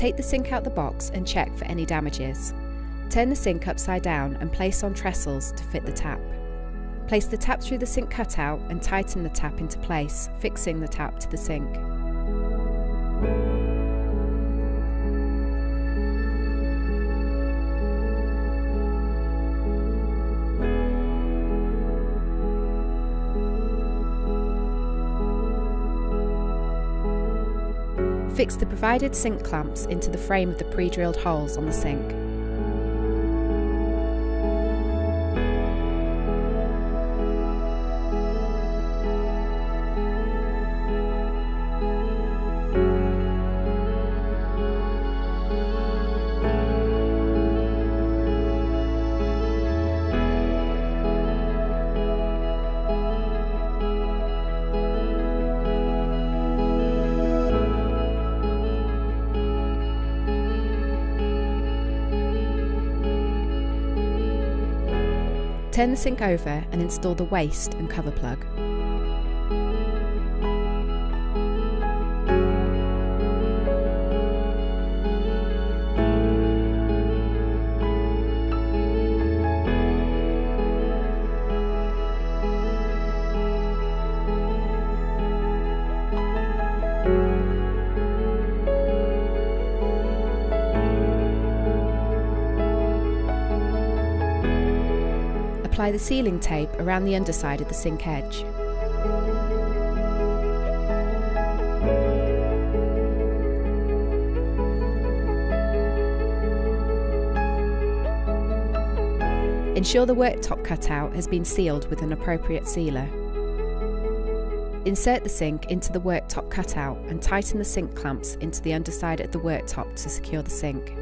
Take the sink out the box and check for any damages. Turn the sink upside down and place on trestles to fit the tap. Place the tap through the sink cutout and tighten the tap into place, fixing the tap to the sink. Fix the provided sink clamps into the frame of the pre-drilled holes on the sink. Turn the sink over and install the waste and cover plug. Apply the sealing tape around the underside of the sink edge. Ensure the worktop cutout has been sealed with an appropriate sealer. Insert the sink into the worktop cutout and tighten the sink clamps into the underside of the worktop to secure the sink.